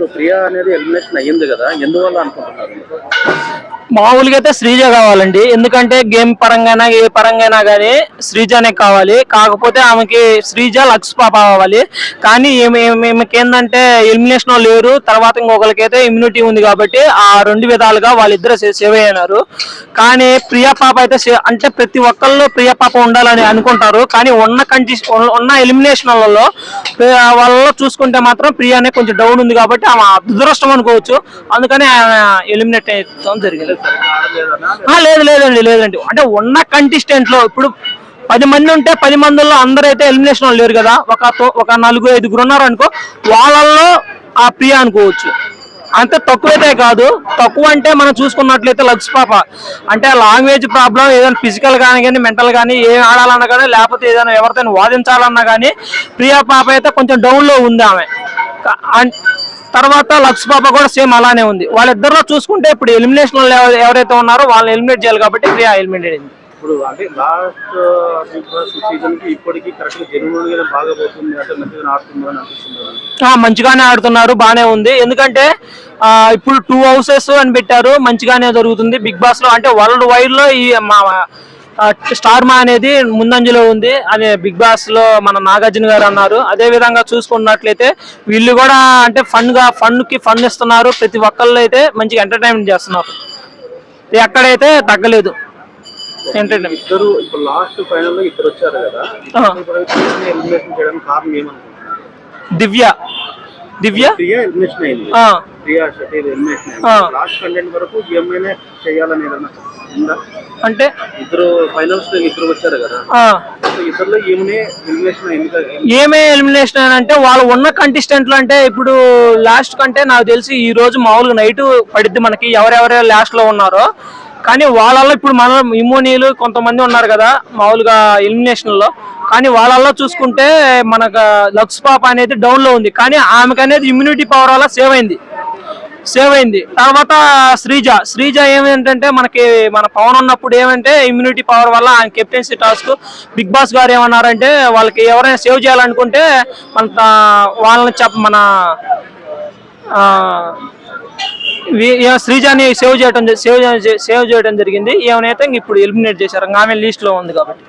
ఇప్పుడు ప్రియా అనేది ఎలిమినేషన్ అయ్యింది కదా, ఎందువల్ల అనుకుంటున్నారు? మామూలుగా అయితే శ్రీజ కావాలండి. ఎందుకంటే గేమ్ పరంగా ఏ పరంగా కానీ శ్రీజనే కావాలి. కాకపోతే ఆమెకి శ్రీజ లక్స్ పాప కావాలి. కానీ ఈమెకి ఏంటంటే ఎలిమినేషన్ లేరు, తర్వాత ఇంకొకరికైతే ఇమ్యూనిటీ ఉంది కాబట్టి ఆ రెండు విధాలుగా వాళ్ళిద్దరు సేవ్ అయినారు. కానీ ప్రియా పాప అయితే అంటే ప్రతి ఒక్కళ్ళు ప్రియా పాప ఉండాలని అనుకుంటారు. కానీ ఉన్న ఎలిమినేషన్లలో వాళ్ళలో చూసుకుంటే మాత్రం ప్రియానే కొంచెం డౌన్ ఉంది కాబట్టి ఆమె దురదృష్టం అనుకోవచ్చు. అందుకని ఎలిమినేట్ అయ్యడం జరిగింది. లేదండి. అంటే ఉన్న కంటెస్టెంట్ లో ఇప్పుడు 10 మంది ఉంటే 10 మందిలో అందరైతే ఎలిమినేషన్ లేరు కదా. ఒక 4-5 ఉన్నారు అనుకో, వాళ్ళల్లో ఆ ప్రియా అనుకోవచ్చు. అంతే, తక్కువైతే కాదు. తక్కువ అంటే మనం చూసుకున్నట్లయితే లక్స్ పాప అంటే లాంగ్వేజ్ ప్రాబ్లం, ఏదైనా ఫిజికల్ కానీ మెంటల్ కానీ ఏం ఆడాలన్నా కానీ, లేకపోతే ఏదైనా ఎవరితో వాదించాలన్నా కానీ ప్రియా పాప అయితే కొంచెం డౌన్ లో ఉంది ఆమె. తర్వాత లక్స్ పాప కూడా సేమ్ అలానే ఉంది. వాళ్ళిద్దరిలో చూసుకుంటే ఇప్పుడు ఎలిమినేషన్ ఎవరైతే ఉన్నారో వాళ్ళని ఎలిమినేట్ చేయాలి కాబట్టి ప్రియా ఎలిమినేట్ అయింది. ఇప్పుడు అంటే లాస్ట్ బిగ్ బాస్ సీజన్ కి ఇప్పటికీ కరెక్ట్ జెన్యూన్ గా బాగా పోతుంది అంటే మంచిగా ఆడుతుందని అనిపిస్తుంది. మంచిగానే ఆడుతున్నారు, బానే ఉంది. ఎందుకంటే ఇప్పుడు 2 houses అని పెట్టారు, మంచిగానే జరుగుతుంది బిగ్ బాస్ లో. అంటే వరల్డ్ వైడ్ లో ఈ స్టార్ మా అనేది ముందంజలో ఉంది అని బిగ్ బాస్ లో మన నాగార్జున గారు అన్నారు. అదే విధంగా చూసుకున్నట్లయితే వీళ్ళు కూడా అంటే ఫండ్ ఇస్తున్నారు. ప్రతి ఒక్కళ్ళు అయితే మంచిగా ఎంటర్టైన్మెంట్ చేస్తున్నారు, ఎక్కడైతే తగ్గలేదు. ఇద్దరు ఇప్పుడు లాస్ట్ ఫైనల్ లో ఇద్దరు వచ్చారు కదా, ఎలిమినేషన్ చేయడానికి కారణం ఏమనుకుంటున్నారు? దివ్య ఎలిమినేషన్ అయింది, ప్రియా శెట్టి ఎలిమినేషన్ అయింది. లాస్ట్ కంటెంట్ వరకు ఏమైనా చేయాలని ఉందా? అంటే ఇద్దరు ఫైనల్స్ ఇద్దరు వచ్చారు కదా, ఇద్దరులో ఏమే ఎలిమినేషన్ అంటే వాళ్ళు ఉన్న కంటెస్టెంట్లు. అంటే ఇప్పుడు లాస్ట్ కంటే నాకు తెలిసి ఈ రోజు మామూలుగా నైట్ పడిద్ది మనకి ఎవరెవరు లాస్ట్ లో ఉన్నారో. కానీ వాళ్ళల్లో ఇప్పుడు మన ఇమోనీలు కొంతమంది ఉన్నారు కదా మామూలుగా ఎలిమినేషన్ లో. కానీ వాళ్ళల్లో చూసుకుంటే మనకు లక్స్ పాప అనేది డౌన్ లో ఉంది. కానీ ఆమెకు అనేది ఇమ్యూనిటీ పవర్ వల్ల సేవ్ అయింది. తర్వాత శ్రీజ ఏమేంటంటే మనకి మన పవన్ ఉన్నప్పుడు ఏమంటే ఇమ్యూనిటీ పవర్ వల్ల ఆయన కెప్టెన్సీ టాస్క్ బిగ్ బాస్ గారు ఏమన్నారంటే వాళ్ళకి ఎవరైనా సేవ్ చేయాలనుకుంటే వాళ్ళని శ్రీజాని సేవ్ చేయడం జరిగింది. ఏమైనా ఇప్పుడు ఎలిమినేట్ చేశారు, ఆమె లిస్ట్ లో ఉంది కాబట్టి.